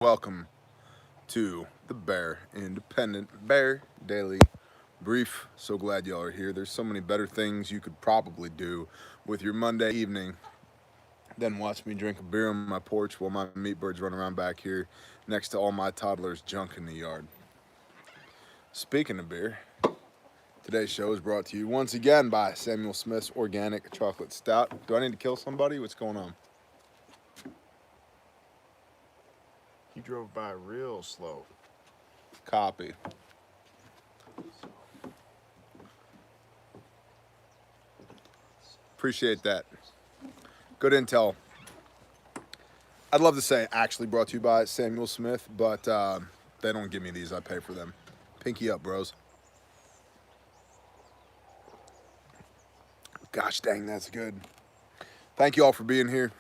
Welcome to the Bear Independent Bear Daily Brief. So glad y'all are here. There's so many better things you could probably do with your Monday evening than watch me drink a beer on my porch while my meat birds run around back here next to all my toddlers' junk in the yard. Speaking of beer, today's show is brought to you once again by Samuel Smith's Organic Chocolate Stout. Do I need to kill somebody? What's going on? He drove by real slow. Copy. Appreciate that. Good intel. I'd love to say actually brought to you by Samuel Smith, but they don't give me these. I pay for them. Pinky up, bros. Gosh dang, that's good. Thank you all for being here.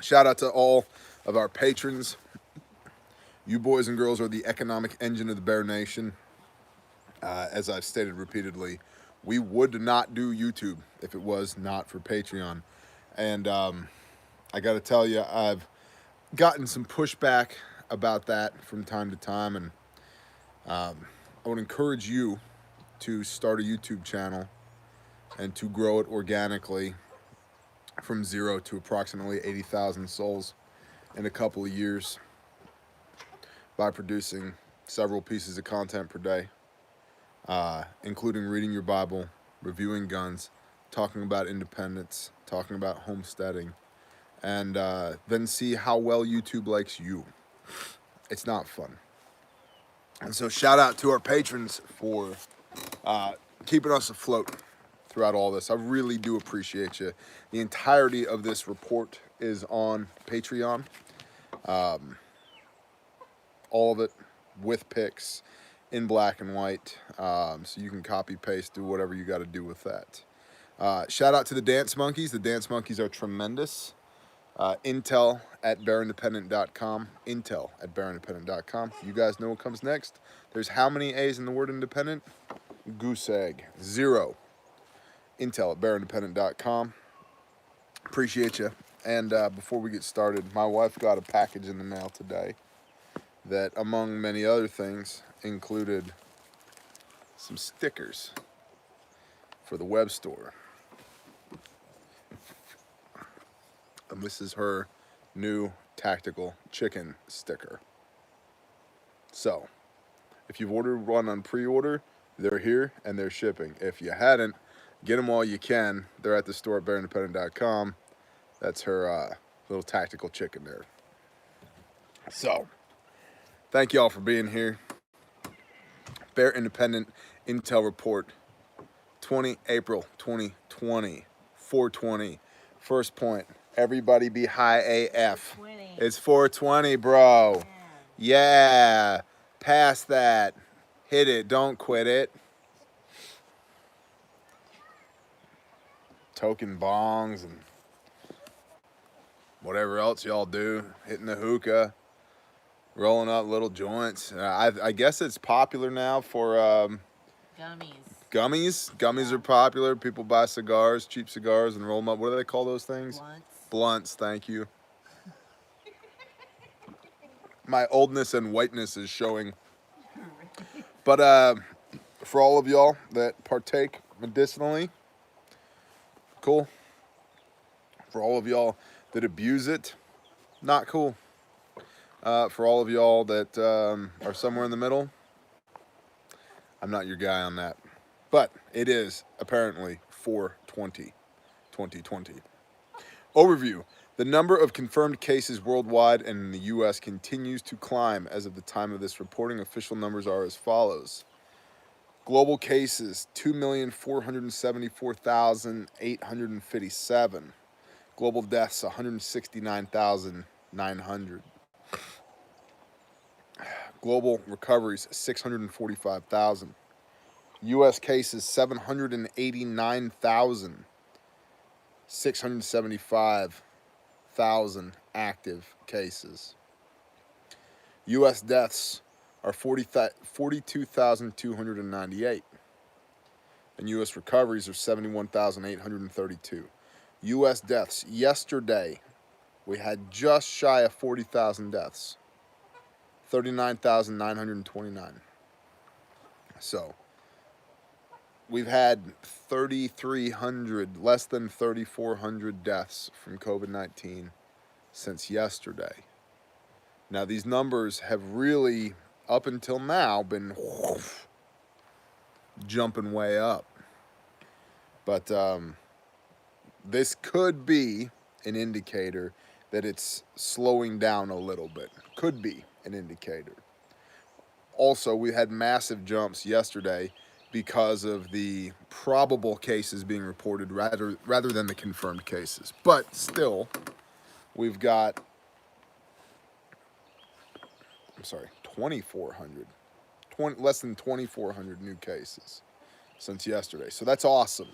Shout out to all of our patrons. You boys and girls are the economic engine of the Bear Nation. As I've stated repeatedly, we would not do YouTube if it was not for Patreon. And I got to tell you, I've gotten some pushback about that from time to time. And I would encourage you to start a YouTube channel and to grow it organically from 0 to approximately 80,000 souls in a couple of years by producing several pieces of content per day, including reading your Bible, reviewing guns, talking about independence, talking about homesteading, and then see how well YouTube likes you. It's not fun. And so shout out to our patrons for keeping us afloat throughout all this. I really do appreciate you. The entirety of this report is on Patreon. All of it with pics in black and white, so you can copy, paste, do whatever you got to do with that. Shout out to the Dance Monkeys. The Dance Monkeys are tremendous. Intel at bearindependent.com. Intel at bearindependent.com. You guys know what comes next. There's how many A's in the word independent? Goose egg. 0. Intel at bearindependent.com. Appreciate you. And before we get started, my wife got a package in the mail today that, among many other things, included some stickers for the web store. And this is her new tactical chicken sticker. So, if you've ordered one on pre-order, they're here and they're shipping. If you hadn't, get them while you can. They're at the store at bearindependent.com. That's her little tactical chicken there. So, thank you all for being here. Bear Independent Intel Report, 20 April 2020, 420. First point, everybody be high AF. It's 420, bro. Yeah. Pass that. Hit it. Don't quit it. Token bongs and whatever else y'all do. Hitting the hookah. Rolling up little joints. I guess it's popular now for gummies. Gummies are popular. People buy cigars, cheap cigars, and roll them up. What do they call those things? Blunts, thank you. My oldness and whiteness is showing. But for all of y'all that partake medicinally, cool. For all of y'all that abuse it, not cool. For all of y'all that are somewhere in the middle, I'm not your guy on that. But it is apparently 420, 2020. Overview. The number of confirmed cases worldwide and in the U.S. continues to climb. As of the time of this reporting, official numbers are as follows. Global cases, 2,474,857. Global deaths, 169,900. Global recoveries, 645,000. U.S. cases, 789,675,000 active cases. U.S. deaths are 42,298. And U.S. recoveries are 71,832. U.S. deaths, yesterday, we had just shy of 40,000 deaths. 39,929. So we've had 3,300, less than 3,400 deaths from COVID-19 since yesterday. Now, these numbers have really, up until now, been jumping way up. But this could be an indicator that it's slowing down a little bit. Could be an indicator. Also, we had massive jumps yesterday because of the probable cases being reported rather than the confirmed cases. But still, we've got, 2,400, less than 2,400 new cases since yesterday. So that's awesome.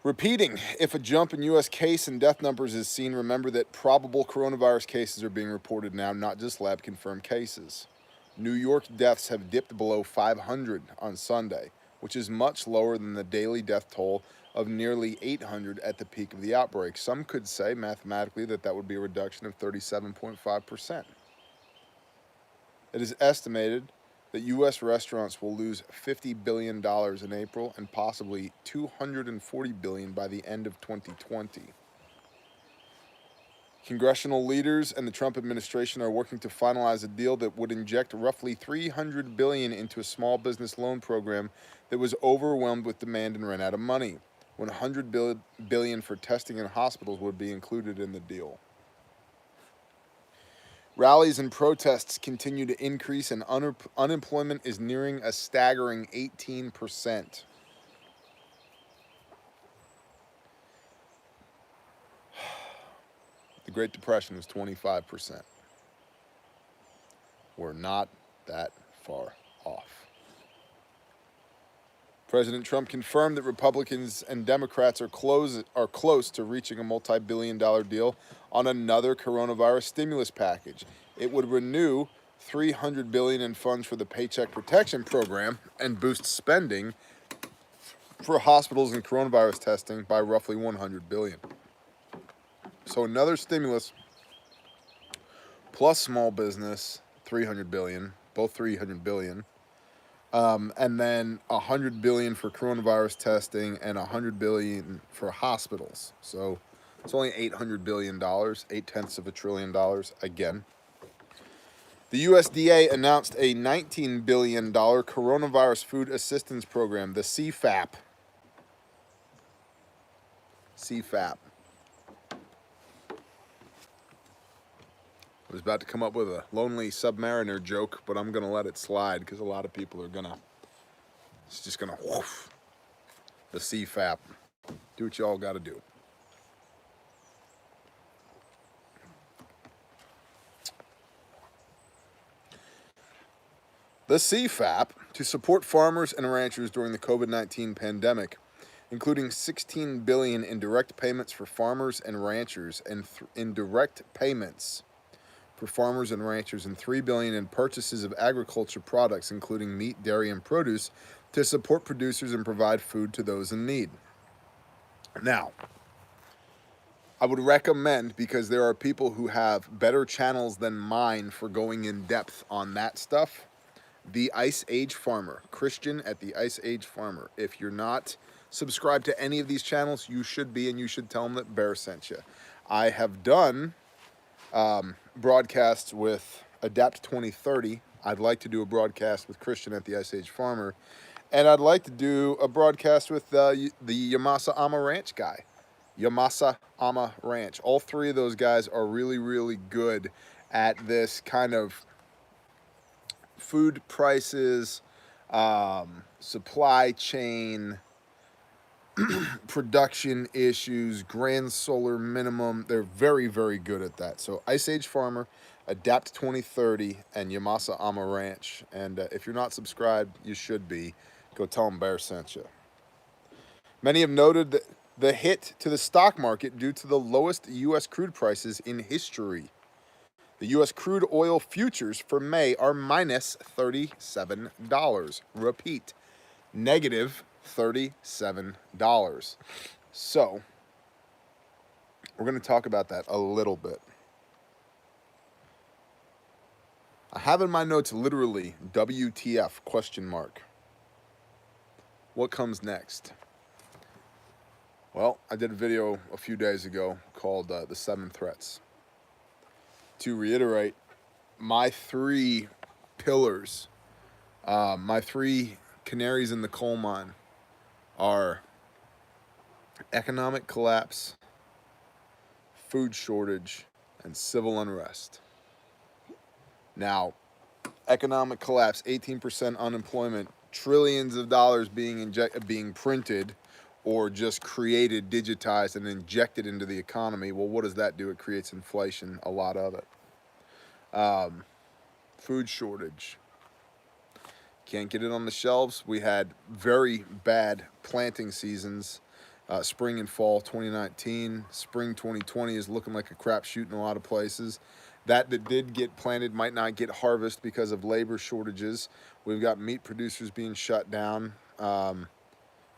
Repeating, if a jump in U.S. case and death numbers is seen, remember that probable coronavirus cases are being reported now, not just lab-confirmed cases. New York deaths have dipped below 500 on Sunday, which is much lower than the daily death toll of nearly 800 at the peak of the outbreak. Some could say mathematically that would be a reduction of 37.5%. It is estimated that U.S. restaurants will lose $50 billion in April and possibly $240 billion by the end of 2020. Congressional leaders and the Trump administration are working to finalize a deal that would inject roughly $300 billion into a small business loan program that was overwhelmed with demand and ran out of money. $100 billion for testing in hospitals would be included in the deal. Rallies and protests continue to increase, and unemployment is nearing a staggering 18%. The Great Depression was 25%. We're not that far off. President Trump confirmed that Republicans and Democrats are close to reaching a multi-billion-dollar deal on another coronavirus stimulus package. It would renew $300 billion in funds for the Paycheck Protection Program and boost spending for hospitals and coronavirus testing by roughly $100 billion. So another stimulus plus small business, $300 billion, both $300 billion. And then $100 billion for coronavirus testing and $100 billion for hospitals. So it's only $800 billion, 0.8 of a trillion dollars again. The USDA announced a $19 billion coronavirus food assistance program, the CFAP. CFAP. I was about to come up with a Lonely Submariner joke, but I'm going to let it slide because a lot of people are it's just going to whoof. The CFAP. Do what y'all got to do. The CFAP, to support farmers and ranchers during the COVID-19 pandemic, including $16 billion in direct payments for farmers and ranchers and indirect payments for farmers and ranchers, and $3 billion in purchases of agriculture products, including meat, dairy, and produce, to support producers and provide food to those in need. Now, I would recommend, because there are people who have better channels than mine for going in depth on that stuff, the Ice Age Farmer, Christian at the Ice Age Farmer. If you're not subscribed to any of these channels, you should be, and you should tell them that Bear sent you. I have done broadcasts with Adapt 2030. I'd like to do a broadcast with Christian at the Ice Age Farmer, and I'd like to do a broadcast with the Yamasa Ama Ranch guy. Yamasa Ama Ranch. All three of those guys are really, really good at this kind of food prices, supply chain, production issues, grand solar minimum. They're very, very good at that. So Ice Age Farmer, Adapt 2030, and Yamasa Ama Ranch. And if you're not subscribed, you should be. Go tell them Bear sent you. Many have noted that the hit to the stock market due to the lowest U.S. crude prices in history. The U.S. crude oil futures for May are minus $37. Repeat, negative $37. So, we're going to talk about that a little bit. I have in my notes literally WTF question mark. What comes next? Well, I did a video a few days ago called The 7 Threats. To reiterate, my 3 pillars, my 3 canaries in the coal mine are economic collapse, food shortage, and civil unrest. Now, economic collapse, 18% unemployment, trillions of dollars being printed or just created, digitized, and injected into the economy. Well, what does that do? It creates inflation, a lot of it. Food shortage. Can't get it on the shelves. We had very bad planting seasons, spring and fall 2019. Spring 2020 is looking like a crapshoot in a lot of places. That did get planted might not get harvest because of labor shortages. We've got meat producers being shut down.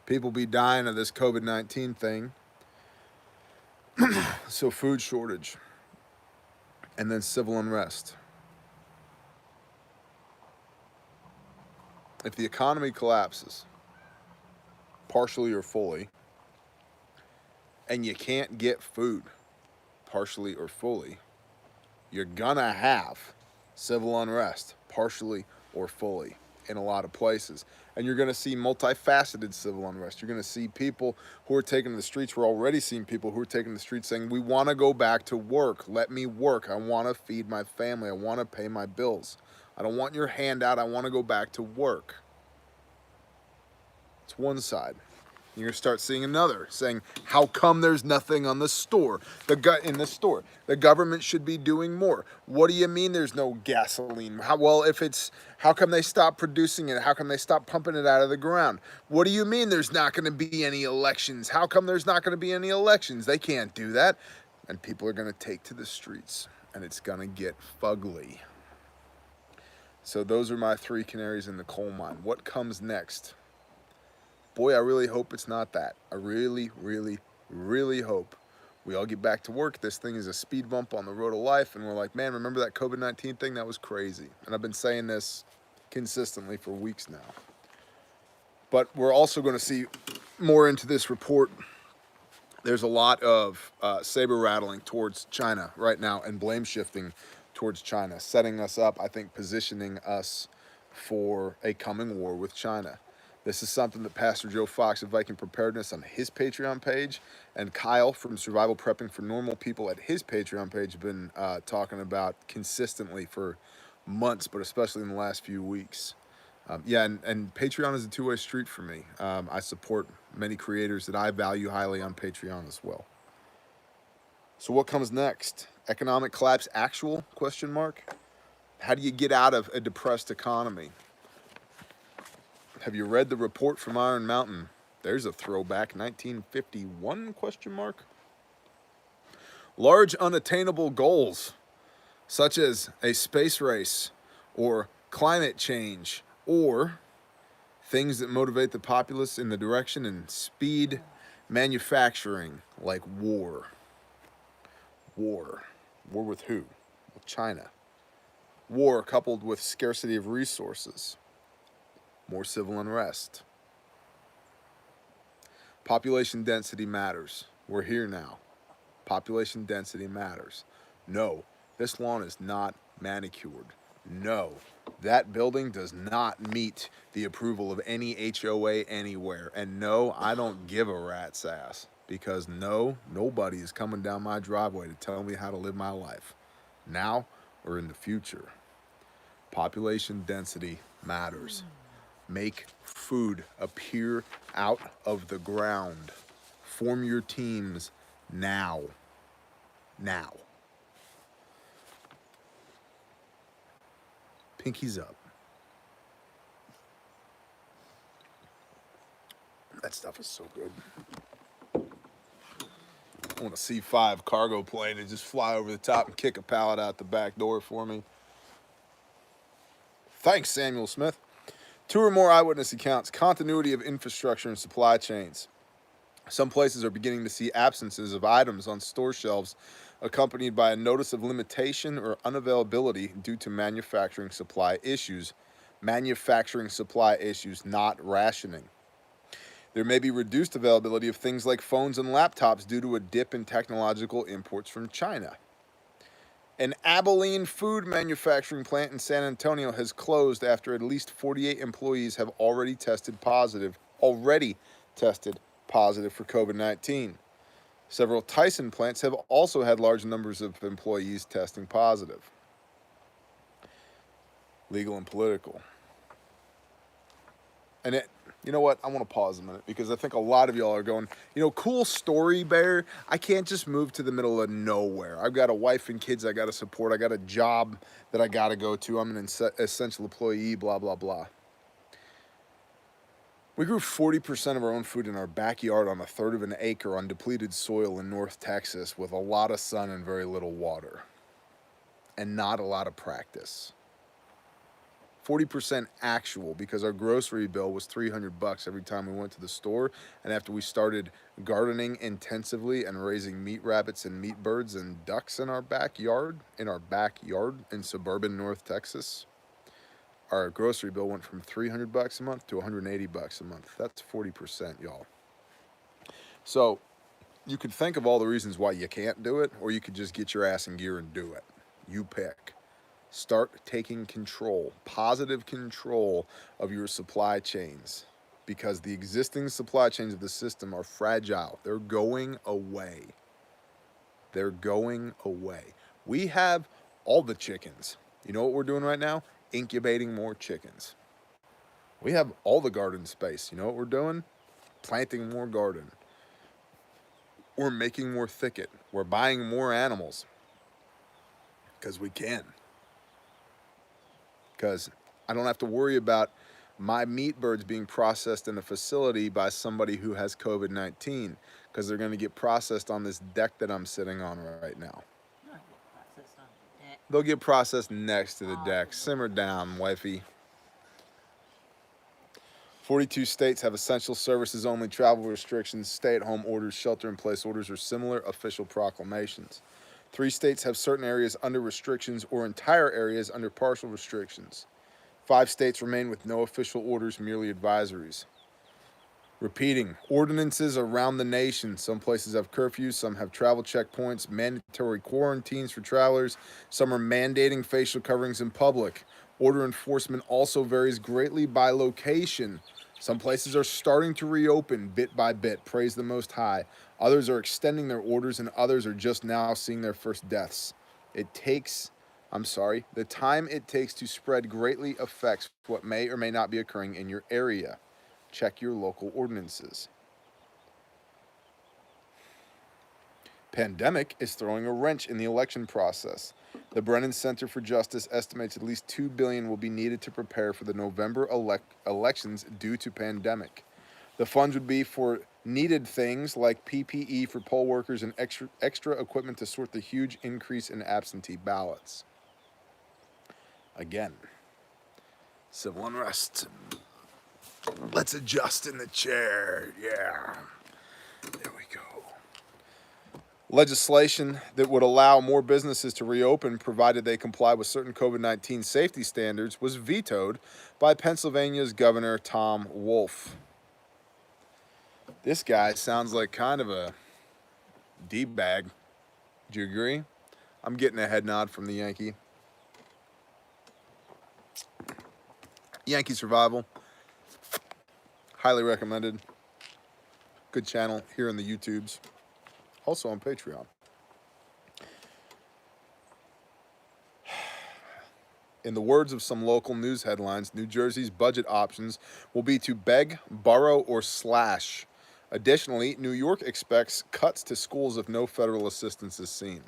People be dying of this COVID-19 thing. So food shortage. And then civil unrest. If the economy collapses, partially or fully, and you can't get food, partially or fully, you're gonna have civil unrest, partially or fully, in a lot of places. And you're gonna see multifaceted civil unrest. You're gonna see people who are taking to the streets. We're already seeing people who are taking to the streets saying, we wanna go back to work. Let me work. I wanna feed my family. I wanna pay my bills. I don't want your handout. I wanna go back to work. It's one side. You're gonna start seeing another saying, how come there's nothing on the store? In the store. The government should be doing more. What do you mean there's no gasoline? How come they stop producing it? How come they stop pumping it out of the ground? What do you mean there's not gonna be any elections? How come there's not gonna be any elections? They can't do that. And people are gonna take to the streets, and it's gonna get fugly. So those are my 3 canaries in the coal mine. What comes next? Boy, I really hope it's not that. I really, really, really hope we all get back to work. This thing is a speed bump on the road of life, and we're like, man, remember that COVID-19 thing? That was crazy. And I've been saying this consistently for weeks now. But we're also going to see more into this report. There's a lot of saber rattling towards China right now and blame shifting towards China, setting us up, I think, positioning us for a coming war with China. This is something that Pastor Joe Fox of Viking Preparedness on his Patreon page and Kyle from Survival Prepping for Normal People at his Patreon page have been talking about consistently for months, but especially in the last few weeks. And Patreon is a two-way street for me. I support many creators that I value highly on Patreon as well. So what comes next? Economic collapse actual? Question mark. How do you get out of a depressed economy? Have you read the report from Iron Mountain? There's a throwback, 1951, question mark. Large unattainable goals, such as a space race or climate change, or things that motivate the populace in the direction and speed manufacturing, like war. War. War with who? With China. War coupled with scarcity of resources. More civil unrest. Population density matters. We're here now. Population density matters. No, this lawn is not manicured. No, that building does not meet the approval of any HOA anywhere. And no, I don't give a rat's ass, because no, nobody is coming down my driveway to tell me how to live my life, now or in the future. Population density matters. Make food appear out of the ground. Form your teams now. Now. Pinkies up. That stuff is so good. I want a C5 cargo plane to just fly over the top and kick a pallet out the back door for me. Thanks, Samuel Smith. 2 or more eyewitness accounts, continuity of infrastructure and supply chains. Some places are beginning to see absences of items on store shelves accompanied by a notice of limitation or unavailability due to manufacturing supply issues. Manufacturing supply issues, not rationing. There may be reduced availability of things like phones and laptops due to a dip in technological imports from China. An Abilene food manufacturing plant in San Antonio has closed after at least 48 employees have already tested positive for COVID-19. Several Tyson plants have also had large numbers of employees testing positive. Legal and political. And you know what? I want to pause a minute because I think a lot of y'all are going, cool story, Bear. I can't just move to the middle of nowhere. I've got a wife and kids I got to support. I got a job that I got to go to. I'm an essential employee, blah, blah, blah. We grew 40% of our own food in our backyard on a third of an acre on depleted soil in North Texas with a lot of sun and very little water. And not a lot of practice. 40% actual, because our grocery bill was $300 every time we went to the store. And after we started gardening intensively and raising meat rabbits and meat birds and ducks in our backyard in suburban North Texas, our grocery bill went from $300 a month to $180 a month. That's 40%, y'all. So you could think of all the reasons why you can't do it, or you could just get your ass in gear and do it. You pick. Start taking control, positive control of your supply chains, because the existing supply chains of the system are fragile. They're going away. They're going away. We have all the chickens. You know what we're doing right now? Incubating more chickens. We have all the garden space. You know what we're doing? Planting more garden. We're making more thicket. We're buying more animals. Because we can. Because I don't have to worry about my meat birds being processed in a facility by somebody who has COVID-19, because they're going to get processed on this deck that I'm sitting on right now. They'll get processed next to the deck. Simmer down, wifey. 42 states have essential services only, travel restrictions, stay-at-home orders, shelter-in-place orders, or similar official proclamations. 3 states have certain areas under restrictions or entire areas under partial restrictions. 5 states remain with no official orders, merely advisories. Repeating, ordinances around the nation. Some places have curfews, some have travel checkpoints, mandatory quarantines for travelers. Some are mandating facial coverings in public. Order enforcement also varies greatly by location. Some places are starting to reopen bit by bit, praise the Most High. Others are extending their orders, and others are just now seeing their first deaths. The time it takes to spread greatly affects what may or may not be occurring in your area. Check your local ordinances. Pandemic is throwing a wrench in the election process. The Brennan Center for Justice estimates at least $2 billion will be needed to prepare for the November elections due to pandemic. The funds would be for needed things like PPE for poll workers and extra equipment to sort the huge increase in absentee ballots. Again, civil unrest. Let's adjust in the chair. Yeah. There we go. Legislation that would allow more businesses to reopen provided they comply with certain COVID-19 safety standards was vetoed by Pennsylvania's Governor Tom Wolf. This guy sounds like kind of a D-bag. Do you agree? I'm getting a head nod from the Yankee. Yankee Survival. Highly recommended. Good channel here in the YouTubes. Also on Patreon. In the words of some local news headlines, New Jersey's budget options will be to beg, borrow, or slash. Additionally, New York expects cuts to schools if no federal assistance is seen.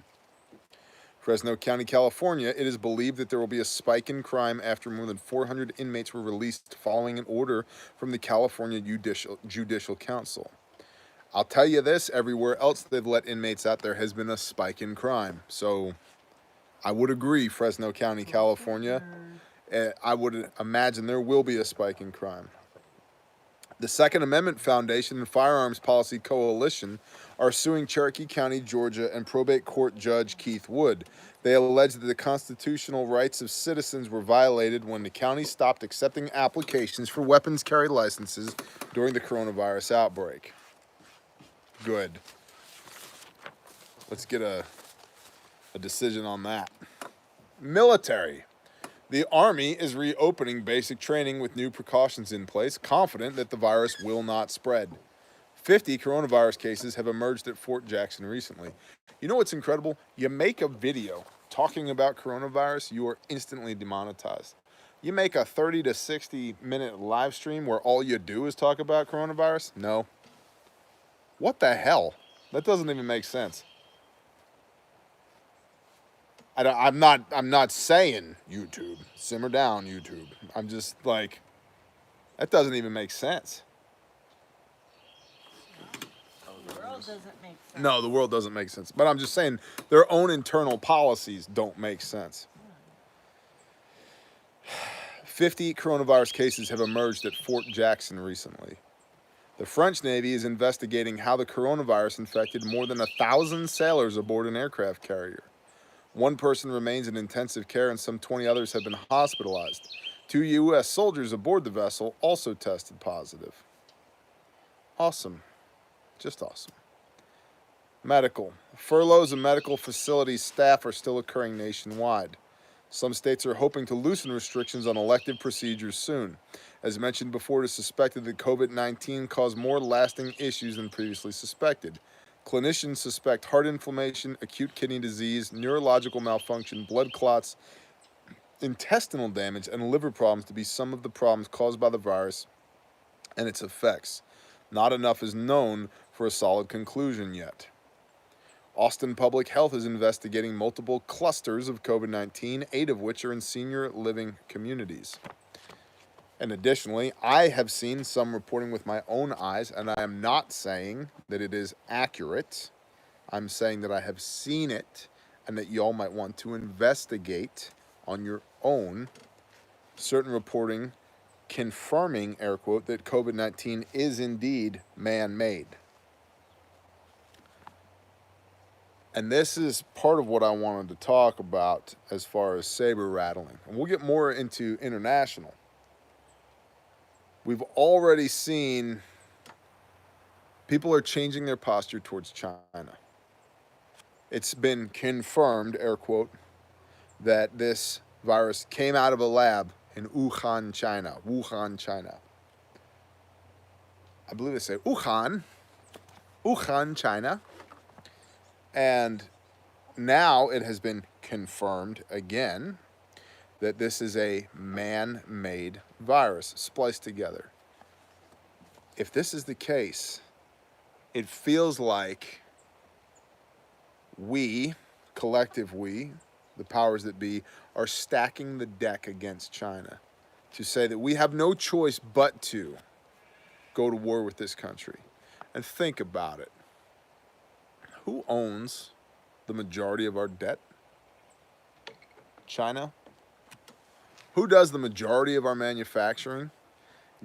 Fresno County, California, it is believed that there will be a spike in crime after more than 400 inmates were released following an order from the California Judicial Council. I'll tell you this, everywhere else they've let inmates out, there has been a spike in crime. So I would agree, Fresno County, California. I would imagine there will be a spike in crime. The Second Amendment Foundation and Firearms Policy Coalition are suing Cherokee County, Georgia, and probate court judge Keith Wood. They allege that the constitutional rights of citizens were violated when the county stopped accepting applications for weapons carry licenses during the coronavirus outbreak. Good. Let's get a decision on that. Military. The Army is reopening basic training with new precautions in place, confident that the virus will not spread. 50 coronavirus cases have emerged at Fort Jackson recently. You know what's incredible? You make a video talking about coronavirus, you are instantly demonetized. You make a 30 to 60 minute live stream where all you do is talk about coronavirus? No. What the hell? That doesn't even make sense. I'm not saying YouTube. Simmer down, YouTube. I'm just like, that doesn't even make sense. The world doesn't make sense. No, the world doesn't make sense. But I'm just saying their own internal policies don't make sense. 50 coronavirus cases have emerged at Fort Jackson recently. The French Navy is investigating how the coronavirus infected more than 1,000 sailors aboard an aircraft carrier. One person remains in intensive care and some 20 others have been hospitalized. 2 U.S. soldiers aboard the vessel also tested positive. Awesome. Just awesome. Medical. Furloughs of medical facility staff are still occurring nationwide. Some states are hoping to loosen restrictions on elective procedures soon. As mentioned before, it is suspected that COVID-19 caused more lasting issues than previously suspected. Clinicians suspect heart inflammation, acute kidney disease, neurological malfunction, blood clots, intestinal damage, and liver problems to be some of the problems caused by the virus and its effects. Not enough is known for a solid conclusion yet. Austin Public Health is investigating multiple clusters of COVID-19, 8 of which are in senior living communities. And additionally, I have seen some reporting with my own eyes, and I am not saying that it is accurate. I'm saying that I have seen it and that y'all might want to investigate on your own. Certain reporting confirming, air quote, that COVID-19 is indeed man-made. And this is part of what I wanted to talk about as far as saber rattling. And we'll get more into international. We've already seen people are changing their posture towards China. It's been confirmed, air quote, that this virus came out of a lab in Wuhan, China. Wuhan, China. I believe they say Wuhan, China. And now it has been confirmed again that this is a man-made virus spliced together. If this is the case, it feels like we, collective we, the powers that be, are stacking the deck against China to say that we have no choice but to go to war with this country. And think about it. Who owns the majority of our debt? China. Who does the majority of our manufacturing?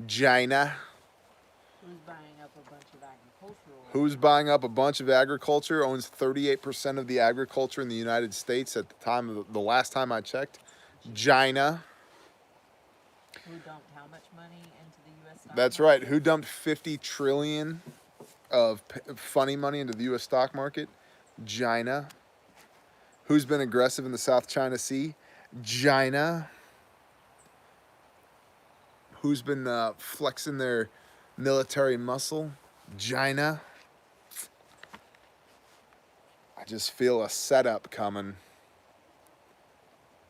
China. Who's buying up a bunch of agricultural? Who's buying up a bunch of agriculture? Owns 38% of the agriculture in the United States at the time of the last time I checked. China. Who dumped how much money into the U.S. stock That's market? right. Who dumped 50 trillion of funny money into the U.S. stock market? China. Who's been aggressive in the South China Sea? China. Who's been flexing their military muscle? China. I just feel a setup coming.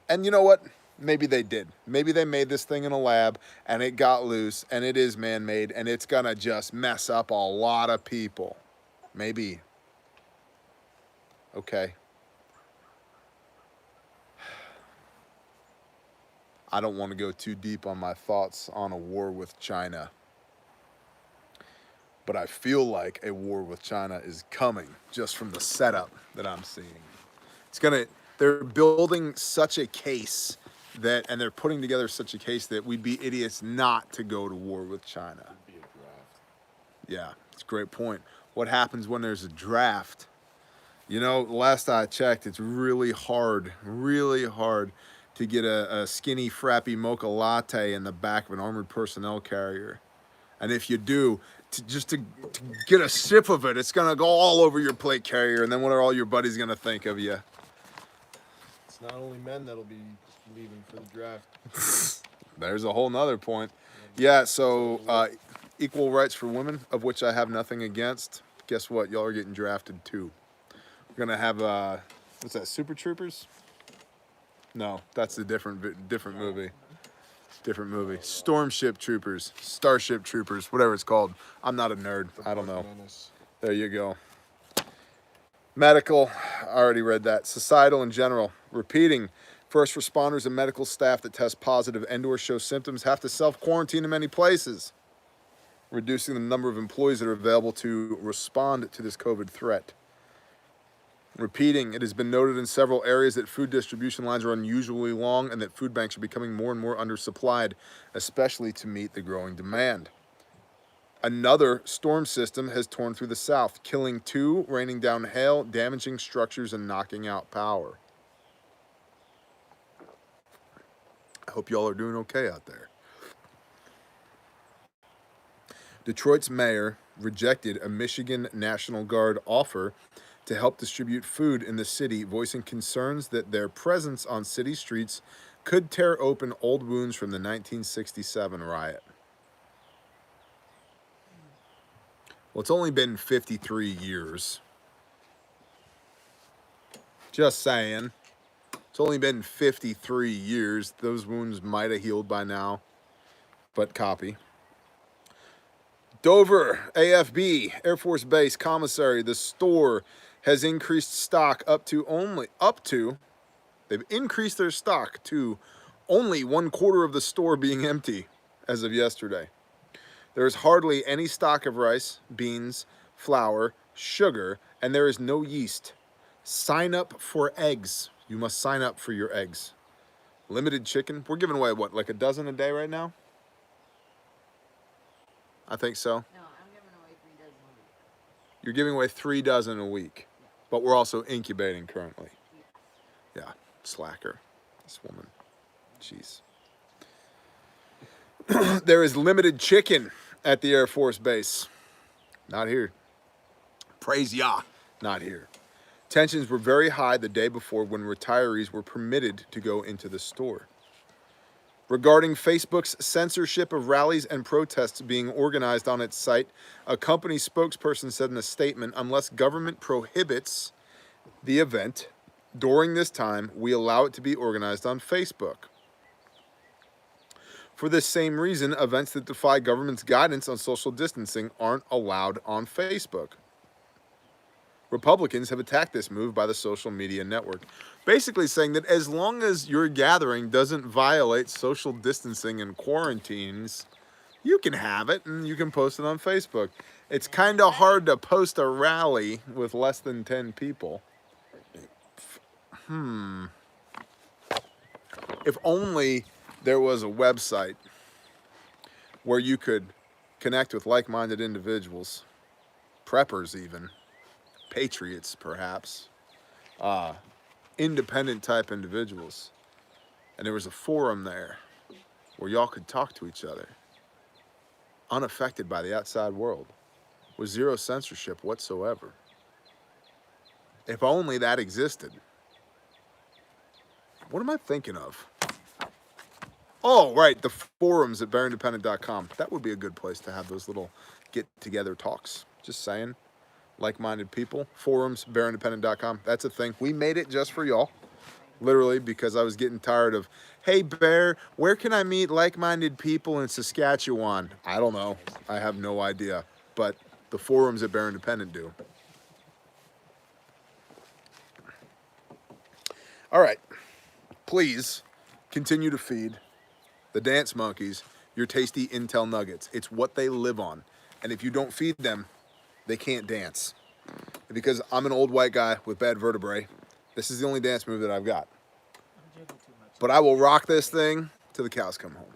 And you know what? Maybe they did. Maybe they made this thing in a lab and it got loose and it is man-made and it's gonna just mess up a lot of people. Maybe. Okay. I don't want to go too deep on my thoughts on a war with China. But I feel like a war with China is coming just from the setup that I'm seeing. They're building such a case and they're putting together such a case that we'd be idiots not to go to war with China. It'd be a drag. Yeah, it's a great point. What happens when there's a draft? You know, last I checked, it's really hard to get a skinny, frappy mocha latte in the back of an armored personnel carrier. And if you do, to get a sip of it, it's going to go all over your plate carrier. And then what are all your buddies going to think of you? It's not only men that'll be leaving for the draft. There's a whole nother point. Yeah, so equal rights for women, of which I have nothing against. Guess what? Y'all are getting drafted too. We're gonna have what's that? Super Troopers? No, that's a different movie. Different movie. Stormship Troopers, Starship Troopers, whatever it's called. I'm not a nerd. I don't know. There you go. Medical, I already read that. Societal in general. Repeating, first responders and medical staff that test positive and/or show symptoms have to self-quarantine in many places, reducing the number of employees that are available to respond to this COVID threat. Repeating, it has been noted in several areas that food distribution lines are unusually long and that food banks are becoming more and more undersupplied, especially to meet the growing demand. Another storm system has torn through the south, killing 2, raining down hail, damaging structures, and knocking out power. I hope y'all are doing okay out there. Detroit's mayor rejected a Michigan National Guard offer to help distribute food in the city, voicing concerns that their presence on city streets could tear open old wounds from the 1967 riot. Well, it's only been 53 years. Just saying. It's only been 53 years. Those wounds might have healed by now, but copy. Dover, AFB, Air Force Base, Commissary, the store has increased stock they've increased their stock to only 1/4 of the store being empty as of yesterday. There is hardly any stock of rice, beans, flour, sugar, and there is no yeast. Sign up for eggs. You must sign up for your eggs. Limited chicken. We're giving away, what, like a dozen a day right now? I think so. No, I'm giving away 3 dozen a week. You're giving away 3 dozen a week, but we're also incubating currently. Yeah, slacker. This woman. Jeez. There is limited chicken at the Air Force Base. Not here. Praise Yah. Not here. Tensions were very high the day before when retirees were permitted to go into the store. Regarding Facebook's censorship of rallies and protests being organized on its site, a company spokesperson said in a statement, unless government prohibits the event, during this time, we allow it to be organized on Facebook. For this same reason, events that defy government's guidance on social distancing aren't allowed on Facebook. Republicans have attacked this move by the social media network, basically saying that as long as your gathering doesn't violate social distancing and quarantines, you can have it and you can post it on Facebook. It's kind of hard to post a rally with less than 10 people. If only there was a website where you could connect with like-minded individuals, preppers even, patriots perhaps, independent type individuals, and there was a forum there where y'all could talk to each other unaffected by the outside world with zero censorship whatsoever. If only that existed. What am I thinking of? Oh, right, the forums at bearindependent.com. That would be a good place to have those little get-together talks. Just saying. Like-minded people. Forums, bearindependent.com. That's a thing. We made it just for y'all. Literally, because I was getting tired of, hey, Bear, where can I meet like-minded people in Saskatchewan? I don't know. I have no idea. But the forums at Bear Independent do. All right. Please continue to feed the dance monkeys your tasty Intel nuggets. It's what they live on. And if you don't feed them, they can't dance. Because I'm an old white guy with bad vertebrae, this is the only dance move that I've got. But I will rock this thing till the cows come home.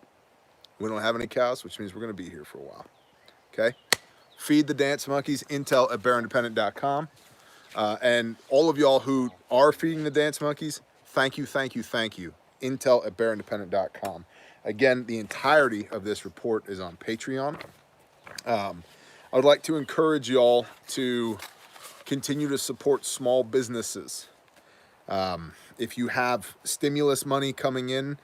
We don't have any cows, which means we're going to be here for a while. Okay? Feed the Dance Monkeys, intel at bearindependent.com. And all of y'all who are feeding the Dance Monkeys, thank you, thank you, thank you. Intel at bearindependent.com. Again, the entirety of this report is on Patreon. I would like to encourage y'all to continue to support small businesses. If you have stimulus money coming in,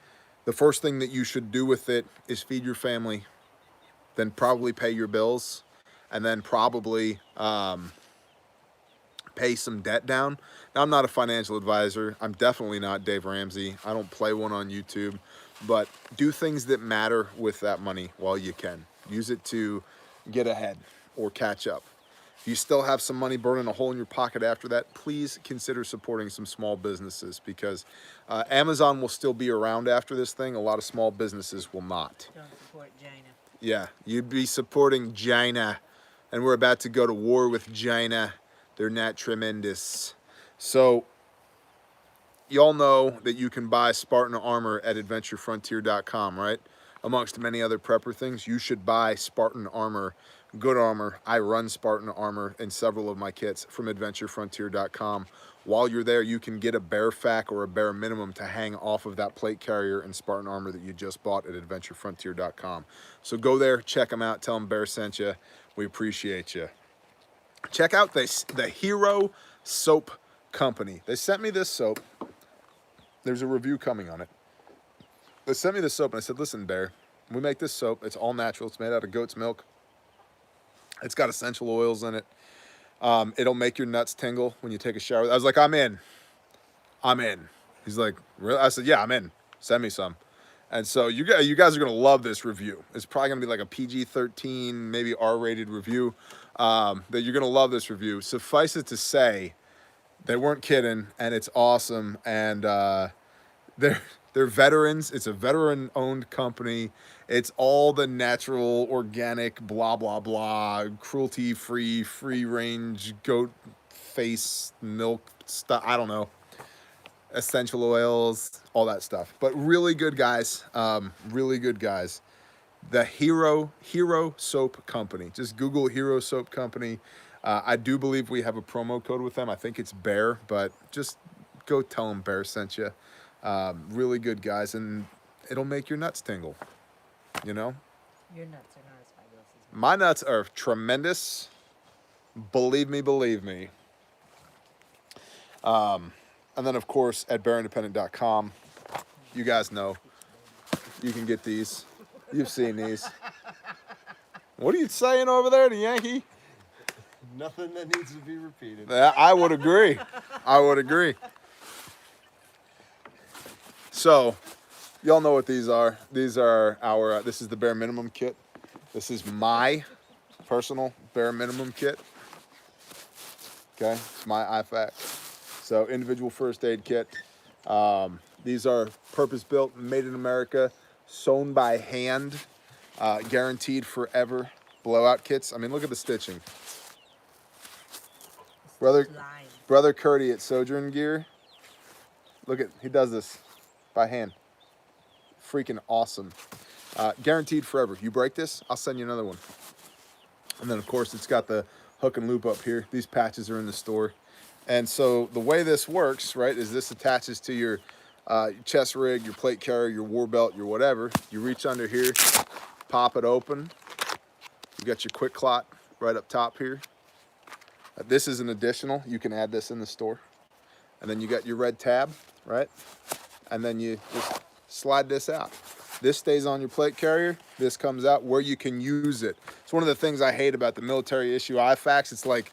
the first thing that you should do with it is feed your family, then probably pay your bills, and then probably pay some debt down. Now, I'm not a financial advisor. I'm definitely not Dave Ramsey. I don't play one on YouTube, but do things that matter with that money while you can. Use it to get ahead or catch up. If you still have some money burning a hole in your pocket after that, please consider supporting some small businesses, because Amazon will still be around after this thing. A lot of small businesses will not. Don't support China. Yeah, you'd be supporting China, and we're about to go to war with China. They're not tremendous. So, y'all know that you can buy Spartan armor at adventurefrontier.com, right? Amongst many other prepper things, you should buy Spartan armor, good armor. I run Spartan armor in several of my kits from adventurefrontier.com. While you're there, you can get a bare fac or a bare minimum to hang off of that plate carrier and Spartan armor that you just bought at adventurefrontier.com. So go there, check them out, tell them Bear sent you. We appreciate you. Check out the Hero Soap Company. They sent me this soap. There's a review coming on it. They sent me this soap, and I said, listen, Bear, we make this soap. It's all natural. It's made out of goat's milk. It's got essential oils in it. It'll make your nuts tingle when you take a shower. I was like, I'm in. I'm in. He's like, really? I said, yeah, I'm in. Send me some. And so you guys are going to love this review. It's probably going to be like a PG-13, maybe R-rated review. That you're going to love this review. Suffice it to say, they weren't kidding, and it's awesome. And they're veterans. It's a veteran-owned company. It's all the natural, organic, blah, blah, blah, cruelty-free, free-range goat face milk stuff. I don't know. Essential oils, all that stuff. But really good guys. Really good guys. The Hero Soap Company. Just Google Hero Soap Company. I do believe we have a promo code with them. I think it's Bear, but just go tell them Bear sent you. Really good guys, and it'll make your nuts tingle. You know? Your nuts are not as fabulous as mine. My nuts are tremendous. Believe me, believe me. And then, of course, at bearindependent.com, you guys know you can get these. You've seen these. What are you saying over there, the Yankee? Nothing that needs to be repeated. I would agree. I would agree. So, y'all know what these are. These are our, this is the bare minimum kit. This is my personal bare minimum kit. Okay, it's my IFAC. So, individual first aid kit. These are purpose-built, made in America, sewn by hand, guaranteed forever. Blowout kits. I mean, look at the stitching. Brother Curdy at Sojourn Gear. Look at, he does this by hand. Freaking awesome. Guaranteed forever. You break this, I'll send you another one. And then, of course, it's got the hook and loop up here. These patches are in the store. And so the way this works, right, is this attaches to your chest rig, your plate carrier, your war belt, your whatever. You reach under here, pop it open. You got your quick clot right up top here. This is an additional. You can add this in the store. And then you got your red tab, right? And then you just slide this out. This stays on your plate carrier. This comes out where you can use it. It's one of the things I hate about the military issue IFACs. It's like,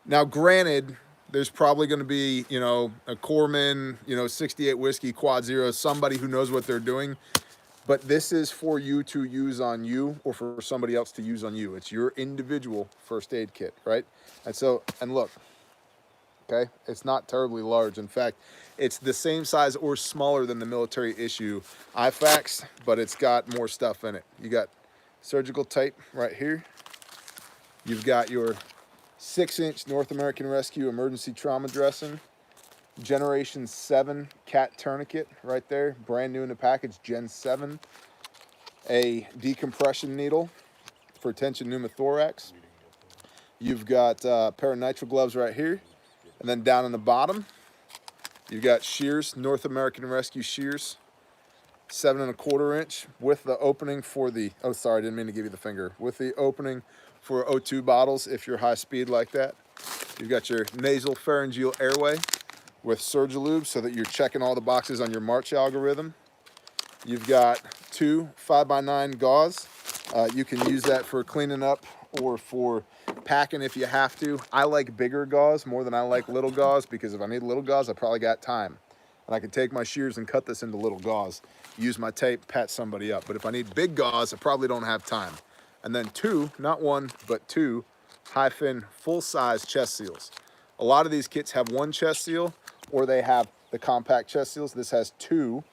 now granted, there's probably going to be, you know, a corpsman, you know, 68 whiskey, quad zero, somebody who knows what they're doing. But this is for you to use on you or for somebody else to use on you. It's your individual first aid kit, right? And so, and look, okay, it's not terribly large. In fact, it's the same size or smaller than the military issue IFACs, but it's got more stuff in it. You got surgical tape right here. You've got your 6-inch North American Rescue emergency trauma dressing. Generation 7 cat tourniquet right there. Brand new in the package, Gen 7. A decompression needle for tension pneumothorax. You've got a pair of nitrile gloves right here. And then down in the bottom, you've got shears, North American Rescue shears, 7 1/4 inch with the opening for the, oh sorry, I didn't mean to give you the finger, with the opening for O2 bottles if you're high speed like that. You've got your nasal pharyngeal airway with Surgilube so that you're checking all the boxes on your March algorithm. You've got 2 5x9 gauze. You can use that for cleaning up or for packing if you have to. I like bigger gauze more than I like little gauze because if I need little gauze, I probably got time. And I can take my shears and cut this into little gauze, use my tape, pat somebody up. But if I need big gauze, I probably don't have time. And then 2, not 1, but 2 high-fin full-size chest seals. A lot of these kits have 1 chest seal or they have the compact chest seals. This has 2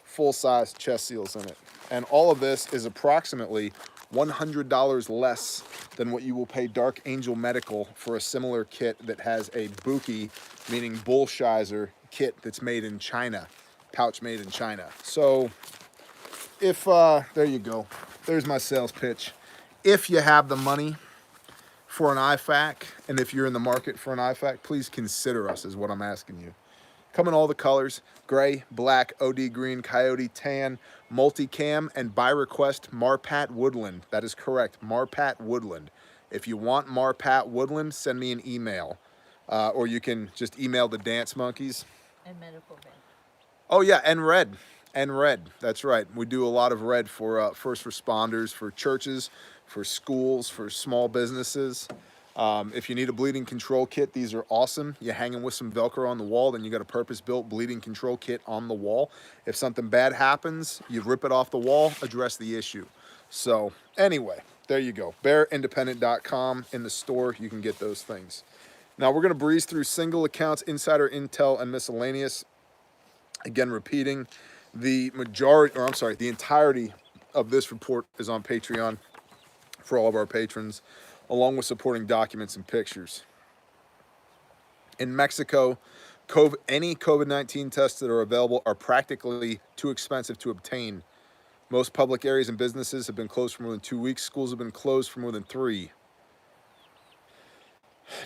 full-size chest seals in it. And all of this is approximately $100 less than what you will pay Dark Angel Medical for a similar kit that has a Buki, meaning bullshizer kit that's made in China, pouch made in China. So if, there you go. There's my sales pitch. If you have the money for an IFAC, and if you're in the market for an IFAC, please consider us is what I'm asking you. Come in all the colors, gray, black, OD green, coyote tan, multicam, and by request, Marpat Woodland. That is correct, Marpat Woodland. If you want Marpat Woodland, send me an email. Or you can just email the Dance Monkeys. And medical bin. Oh yeah, and red. And red, that's right. We do a lot of red for first responders, for churches, for schools, for small businesses. If you need a bleeding control kit, these are awesome. You hang them with some Velcro on the wall, then you got a purpose-built bleeding control kit on the wall. If something bad happens, you rip it off the wall, address the issue. So anyway, there you go. BearIndependent.com. In the store, you can get those things. Now we're gonna breeze through single accounts, insider intel, and miscellaneous. Again, repeating, the entirety of this report is on Patreon for all of our patrons, along with supporting documents and pictures. In Mexico, any COVID-19 tests that are available are practically too expensive to obtain. Most public areas and businesses have been closed for more than 2 weeks. Schools have been closed for more than 3.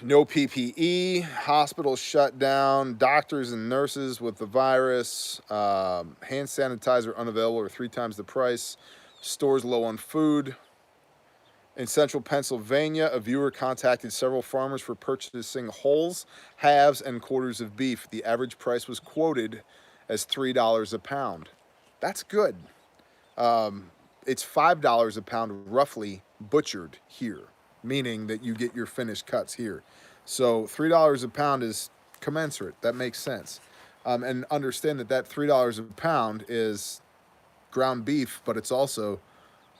No PPE, hospitals shut down, doctors and nurses with the virus, hand sanitizer unavailable or 3 times the price, stores low on food. In central Pennsylvania, a viewer contacted several farmers for purchasing wholes, halves, and quarters of beef. The average price was quoted as $3 a pound. That's good. It's $5 a pound roughly butchered here, meaning that you get your finished cuts here. So $3 a pound is commensurate. That makes sense. And understand that $3 a pound is ground beef, but it's also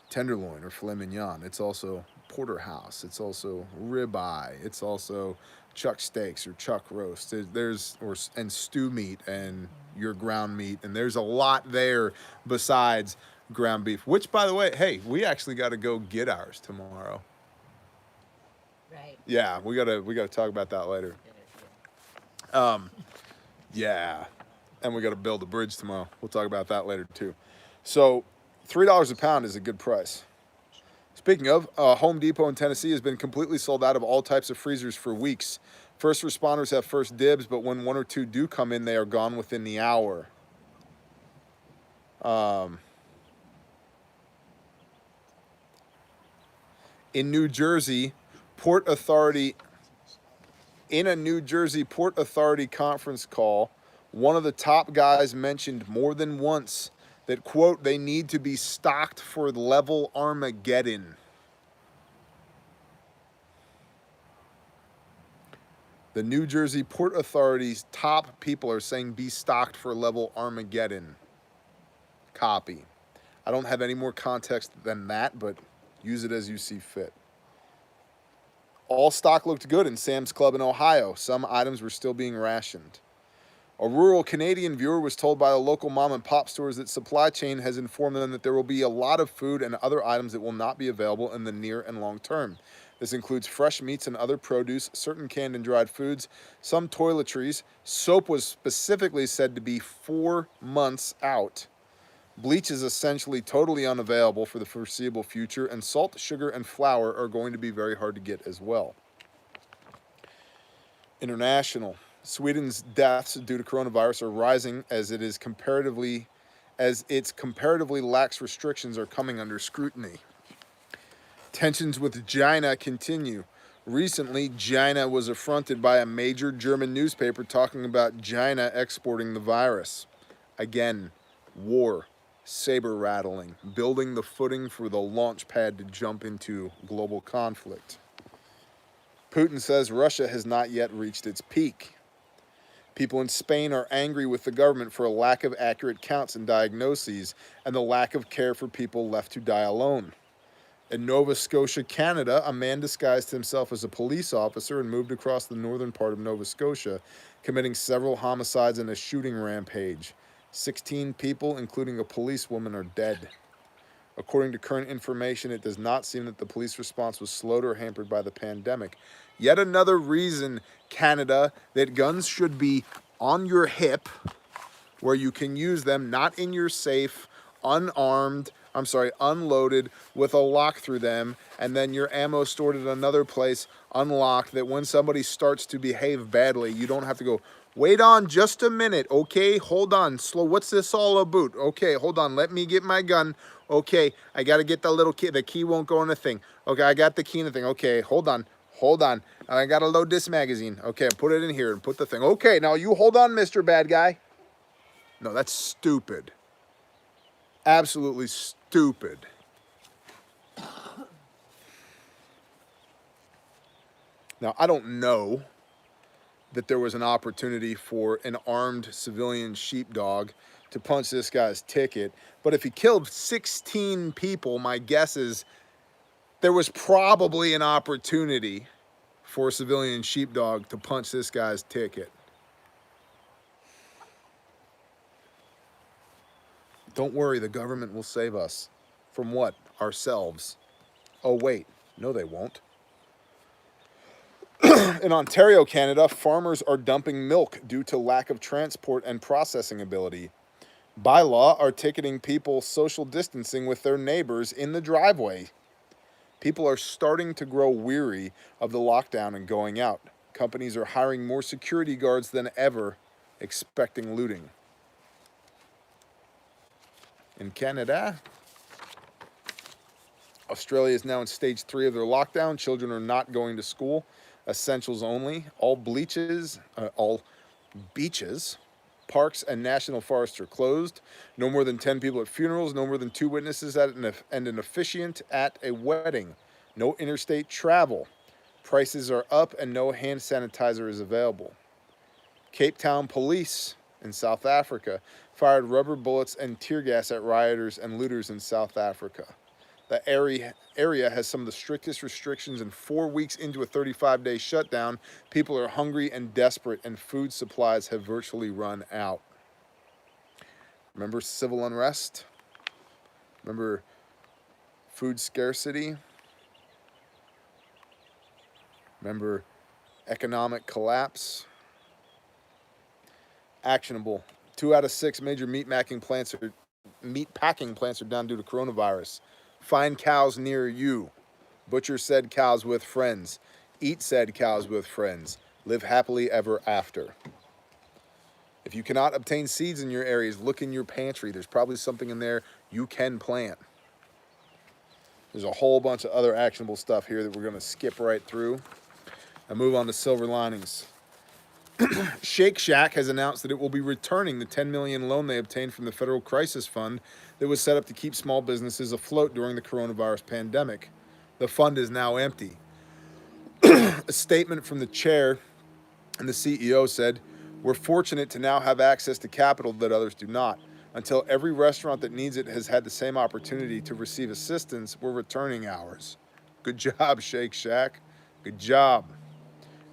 tenderloin or filet mignon. It's also porterhouse. It's also ribeye. It's also chuck steaks or chuck roast. And stew meat and your ground meat. And there's a lot there besides ground beef, which, by the way, hey, we actually got to go get ours tomorrow. Right. Yeah, we gotta talk about that later. Yeah, and we gotta build a bridge tomorrow. We'll talk about that later too. So, $3 a pound is a good price. Speaking of, Home Depot in Tennessee has been completely sold out of all types of freezers for weeks. First responders have first dibs, but when 1 or 2 do come in, they are gone within the hour. In New Jersey, in a New Jersey Port Authority conference call, one of the top guys mentioned more than once that, quote, they need to be stocked for level Armageddon. The New Jersey Port Authority's top people are saying be stocked for level Armageddon. Copy. I don't have any more context than that, but use it as you see fit. All stock looked good in Sam's Club in Ohio. Some items were still being rationed. A rural Canadian viewer was told by the local mom and pop stores that supply chain has informed them that there will be a lot of food and other items that will not be available in the near and long term. This includes fresh meats and other produce, certain canned and dried foods, some toiletries. Soap was specifically said to be 4 months out. Bleach is essentially totally unavailable for the foreseeable future, and salt, sugar, and flour are going to be very hard to get as well. International. Sweden's deaths due to coronavirus are rising as its comparatively lax restrictions are coming under scrutiny. Tensions with China continue. Recently, China was affronted by a major German newspaper talking about China exporting the virus. Again, war, saber rattling, building the footing for the launch pad to jump into global conflict. Putin says Russia has not yet reached its peak. People in Spain are angry with the government for a lack of accurate counts and diagnoses and the lack of care for people left to die alone. In Nova Scotia, Canada, a man disguised himself as a police officer and moved across the northern part of Nova Scotia, committing several homicides and a shooting rampage. 16 people, including a policewoman, are dead. According to current information, it does not seem that the police response was slowed or hampered by the pandemic. Yet another reason, Canada, that guns should be on your hip, where you can use them, not in your safe, unloaded, with a lock through them, and then your ammo stored at another place, unlocked, that when somebody starts to behave badly, you don't have to go, wait on just a minute, okay, hold on, slow, what's this all about? Okay, hold on, let me get my gun. Okay, I gotta get the little key, the key won't go in the thing. Okay, I got the key in the thing. Okay, hold on, I gotta load this magazine. Okay, put it in here and put the thing. Okay, now you hold on, Mr. Bad Guy. No, that's stupid. Absolutely stupid. Now, I don't know that there was an opportunity for an armed civilian sheepdog to punch this guy's ticket, but if he killed 16 people, my guess is there was probably an opportunity for a civilian sheepdog to punch this guy's ticket. Don't worry, the government will save us. From what? Ourselves. Oh wait, no they won't. In Ontario, Canada, farmers are dumping milk due to lack of transport and processing ability. By law, are ticketing people social distancing with their neighbors in the driveway. People are starting to grow weary of the lockdown and going out. Companies are hiring more security guards than ever, expecting looting. In Canada, Australia is now in stage 3 of their lockdown. Children are not going to school. Essentials only. All beaches, parks, and national forests are closed. No more than 10 people at funerals. No more than 2 witnesses and an officiant at a wedding. No interstate travel. Prices are up and no hand sanitizer is available. Cape Town police in South Africa fired rubber bullets and tear gas at rioters and looters in South Africa. The area has some of the strictest restrictions, and 4 weeks into a 35-day shutdown, people are hungry and desperate, and food supplies have virtually run out. Remember civil unrest? Remember food scarcity? Remember economic collapse? Actionable. 2 out of 6 major meat packing plants are down due to coronavirus. Find cows near you. Butcher said cows with friends. Eat said cows with friends. Live happily ever after. If you cannot obtain seeds in your areas, look in your pantry. There's probably something in there you can plant. There's a whole bunch of other actionable stuff here that we're going to skip right through and move on to silver linings. Shake Shack has announced that it will be returning the $10 million loan they obtained from the Federal Crisis Fund that was set up to keep small businesses afloat during the coronavirus pandemic. The fund is now empty. A statement from the chair and the CEO said, "We're fortunate to now have access to capital that others do not. Until every restaurant that needs it has had the same opportunity to receive assistance, we're returning ours." Good job, Shake Shack. Good job.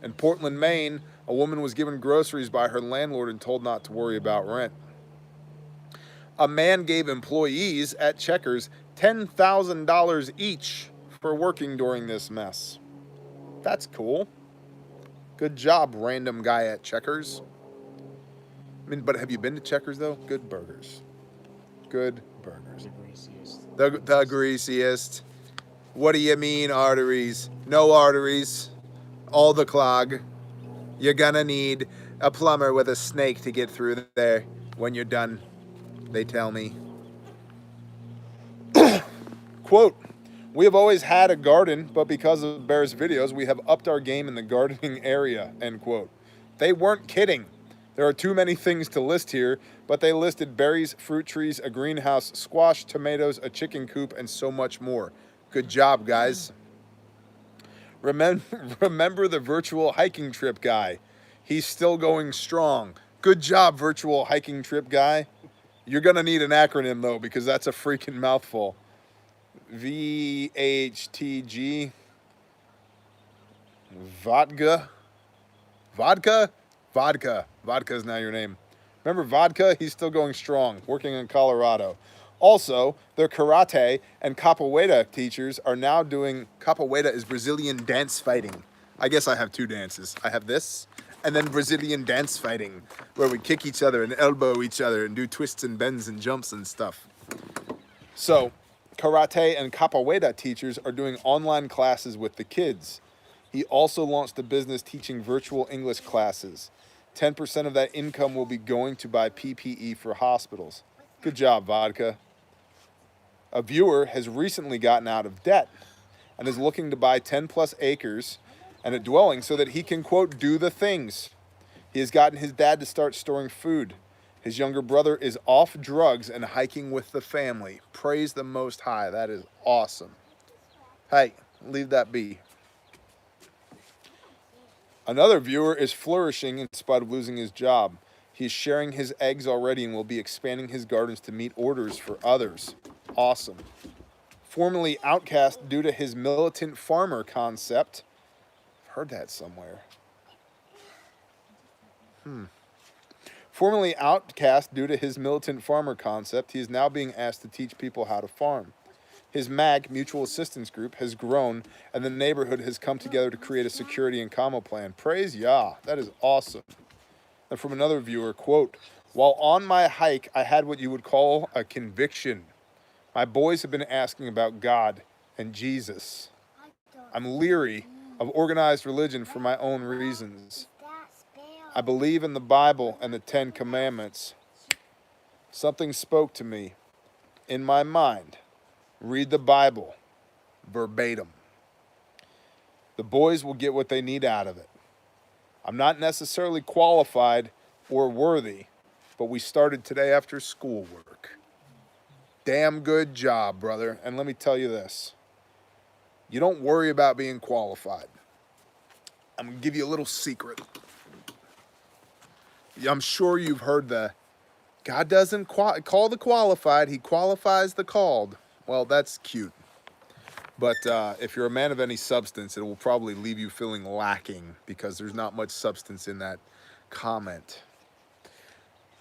In Portland, Maine, a woman was given groceries by her landlord and told not to worry about rent. A man gave employees at Checkers $10,000 each for working during this mess. That's cool. Good job, random guy at Checkers. I mean, but have you been to Checkers, though? Good burgers. Good burgers. The greasiest. The greasiest. What do you mean, arteries? No arteries. All the clog. You're gonna need a plumber with a snake to get through there when you're done, they tell me. Quote, we have always had a garden, but because of Bear's videos, we have upped our game in the gardening area, end quote. They weren't kidding. There are too many things to list here, but they listed berries, fruit trees, a greenhouse, squash, tomatoes, a chicken coop, and so much more. Good job, guys. Remember the virtual hiking trip guy. He's still going strong. Good job, virtual hiking trip guy. You're going to need an acronym, though, because that's a freaking mouthful. VHTG. Vodka. Vodka? Vodka. Vodka is now your name. Remember Vodka? He's still going strong, working in Colorado. Also, their karate and capoeira teachers are now doing... Capoeira is Brazilian dance fighting. I guess I have two dances. I have this, and then Brazilian dance fighting, where we kick each other and elbow each other and do twists and bends and jumps and stuff. So, karate and capoeira teachers are doing online classes with the kids. He also launched a business teaching virtual English classes. 10% of that income will be going to buy PPE for hospitals. Good job, Vodka. A viewer has recently gotten out of debt and is looking to buy 10 plus acres and a dwelling so that he can, quote, do the things. He has gotten his dad to start storing food. His younger brother is off drugs and hiking with the family. Praise the Most High. That is awesome. Hey, leave that be. Another viewer is flourishing in spite of losing his job. He is sharing his eggs already and will be expanding his gardens to meet orders for others. Awesome. Formerly outcast due to his militant farmer concept. I've heard that somewhere. Formerly outcast due to his militant farmer concept, he is now being asked to teach people how to farm. His MAG, Mutual Assistance Group, has grown, and the neighborhood has come together to create a security and commo plan. Praise Yah. That is awesome. And from another viewer, quote, while on my hike, I had what you would call a conviction. My boys have been asking about God and Jesus. I'm leery of organized religion for my own reasons. I believe in the Bible and the 10 Commandments. Something spoke to me in my mind. Read the Bible verbatim. The boys will get what they need out of it. I'm not necessarily qualified or worthy, but we started today after schoolwork. Damn good job, brother. And let me tell you this. You don't worry about being qualified. I'm going to give you a little secret. I'm sure you've heard the, God doesn't call the qualified, he qualifies the called. Well, that's cute. But if you're a man of any substance, it will probably leave you feeling lacking because there's not much substance in that comment.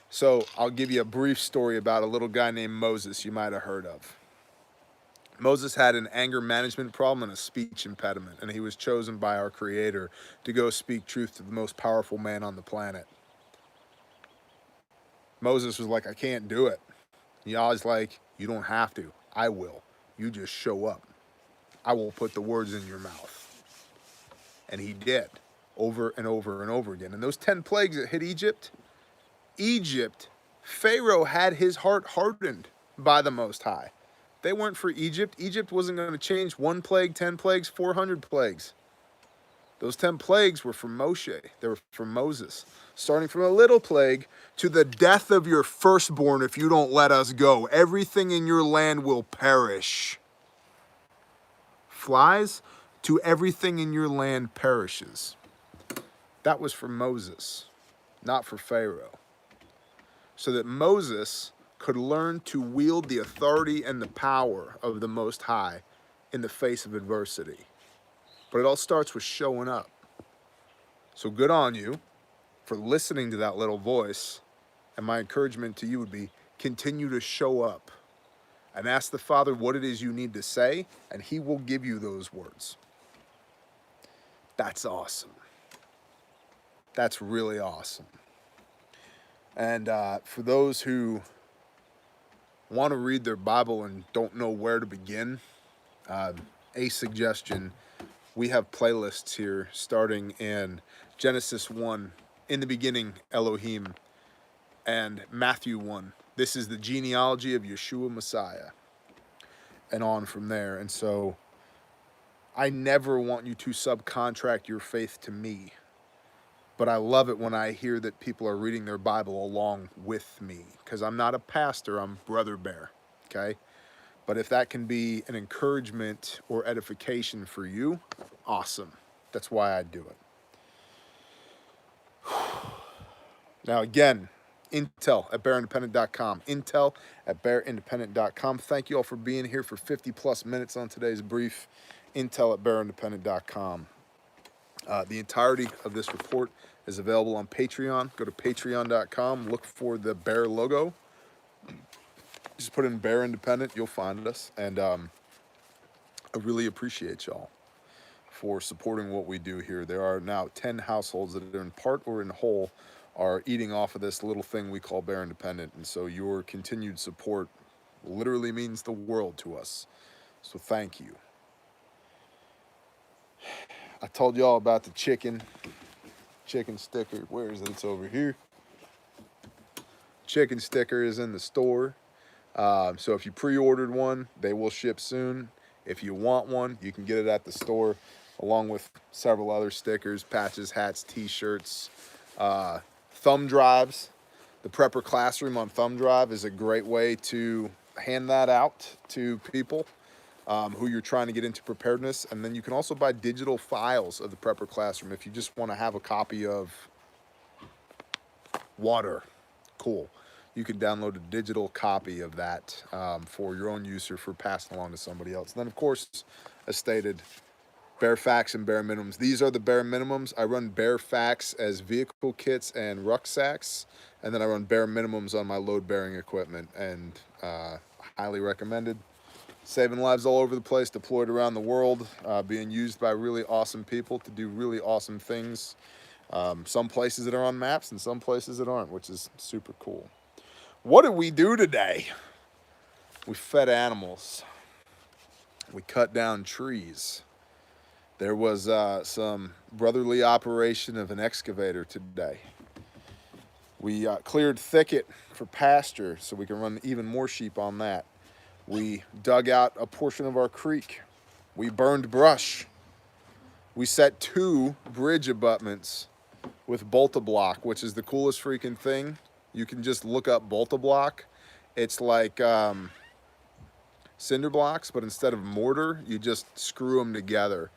So I'll give you a brief story about a little guy named Moses you might have heard of. Moses had an anger management problem and a speech impediment, and he was chosen by our Creator to go speak truth to the most powerful man on the planet. Moses was like, I can't do it. Yah's like, you don't have to. I will. You just show up. I will put the words in your mouth. And he did, over and over and over again. And those 10 plagues that hit Egypt, Pharaoh had his heart hardened by the Most High. They weren't for Egypt. Egypt wasn't going to change 1 plague, 10 plagues, 400 plagues. Those 10 plagues were from Moshe. They were from Moses. Starting from a little plague to the death of your firstborn if you don't let us go. Everything in your land will perish. Flies to everything in your land perishes. That was for Moses, not for Pharaoh. So that Moses could learn to wield the authority and the power of the Most High in the face of adversity. But it all starts with showing up. So good on you for listening to that little voice. And my encouragement to you would be, continue to show up and ask the Father what it is you need to say, and he will give you those words. That's awesome. That's really awesome. And for those who want to read their Bible and don't know where to begin, a suggestion we have playlists here starting in Genesis 1, in the beginning, Elohim, and Matthew 1. This is the genealogy of Yeshua Messiah, and on from there. And so I never want you to subcontract your faith to me, but I love it when I hear that people are reading their Bible along with me, because I'm not a pastor, I'm Brother Bear, okay? But if that can be an encouragement or edification for you, awesome. That's why I do it. Now again, intel at bearindependent.com. Intel at bearindependent.com. Thank you all for being here for 50 plus minutes on today's brief. Intel at bearindependent.com. The entirety of this report is available on Patreon. Go to patreon.com. Look for the bear logo. Just put in Bear Independent. You'll find us. And I really appreciate y'all for supporting what we do here. There are now 10 households that are in part or in whole are eating off of this little thing we call Bear Independent. And so your continued support literally means the world to us. So thank you. I told y'all about the chicken sticker. Where is it? It's over here. Chicken sticker is in the store. So if you pre-ordered one, they will ship soon. If you want one, you can get it at the store, along with several other stickers, patches, hats, t-shirts, thumb drives. The Prepper Classroom on thumb drive is a great way to hand that out to people who you're trying to get into preparedness. And then you can also buy digital files of the Prepper Classroom if you just want to have a copy of water. Cool. You can download a digital copy of that for your own use or for passing along to somebody else. And then, of course, as stated, bare facts and bare minimums. These are the bare minimums. I run bare facts as vehicle kits and rucksacks, and then I run bare minimums on my load-bearing equipment, and highly recommended. Saving lives all over the place, deployed around the world, being used by really awesome people to do really awesome things. Some places that are on maps and some places that aren't, which is super cool. What did we do today? We fed animals. We cut down trees. There was some brotherly operation of an excavator today. We cleared thicket for pasture so we can run even more sheep on that. We dug out a portion of our creek. We burned brush. We set 2 bridge abutments with Bolta-Block, which is the coolest freaking thing. You can just look up Bolta-Block. It's like cinder blocks, but instead of mortar, you just screw them together.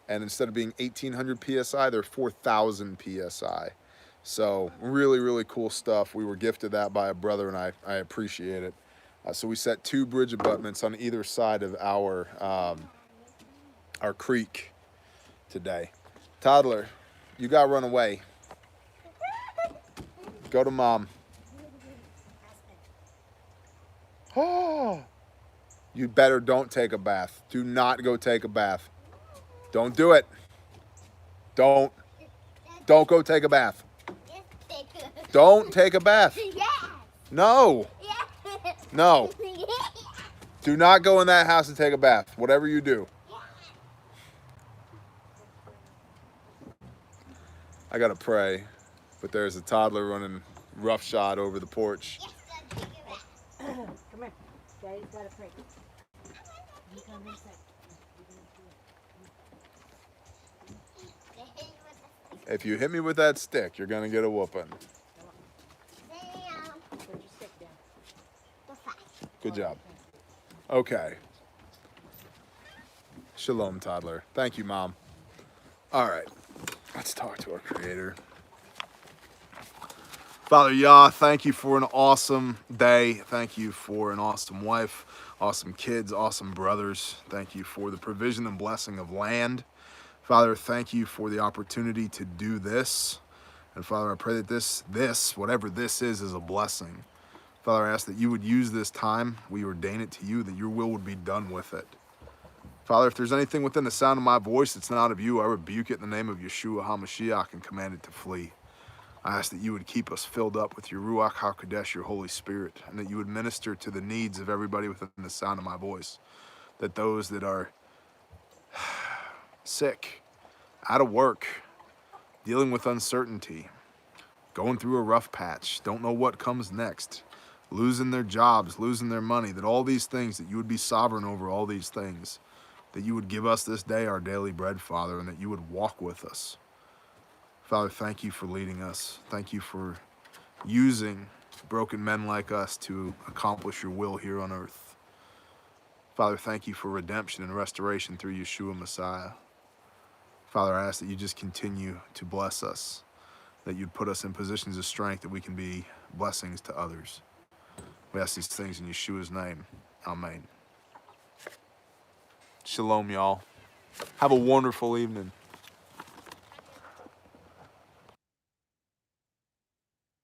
And instead of being 1,800 PSI, they're 4,000 PSI. So really, really cool stuff. We were gifted that by a brother, and I appreciate it. So we set 2 bridge abutments on either side of our creek today. Toddler, you got to run away. Go to mom. Oh, you better don't take a bath. Do not go take a bath. Don't do it. Don't go take a bath. Don't take a bath. No. No. Do not go in that house and take a bath, whatever you do. I gotta pray, but there's a toddler running roughshod over the porch. Come here. Daddy's gotta pray. You come this way. If you hit me with that stick, you're gonna get a whooping. Put your stick down. Good job. Okay. Shalom, toddler. Thank you, Mom. All right. Let's talk to our Creator. Father Yah, thank you for an awesome day. Thank you for an awesome wife, awesome kids, awesome brothers. Thank you for the provision and blessing of land. Father, thank you for the opportunity to do this. And Father, I pray that this, whatever this is a blessing. Father, I ask that you would use this time. We ordain it to you, that your will would be done with it. Father, if there's anything within the sound of my voice that's not of you, I rebuke it in the name of Yeshua HaMashiach and command it to flee. I ask that you would keep us filled up with your Ruach HaKodesh, your Holy Spirit, and that you would minister to the needs of everybody within the sound of my voice. That those that are sick, out of work, dealing with uncertainty, going through a rough patch, don't know what comes next, losing their jobs, losing their money, that all these things, that you would be sovereign over all these things, that you would give us this day our daily bread, Father, and that you would walk with us. Father, thank you for leading us. Thank you for using broken men like us to accomplish your will here on earth. Father, thank you for redemption and restoration through Yeshua Messiah. Father, I ask that you just continue to bless us, that you'd put us in positions of strength that we can be blessings to others. We ask these things in Yeshua's name. Amen. Shalom, y'all. Have a wonderful evening.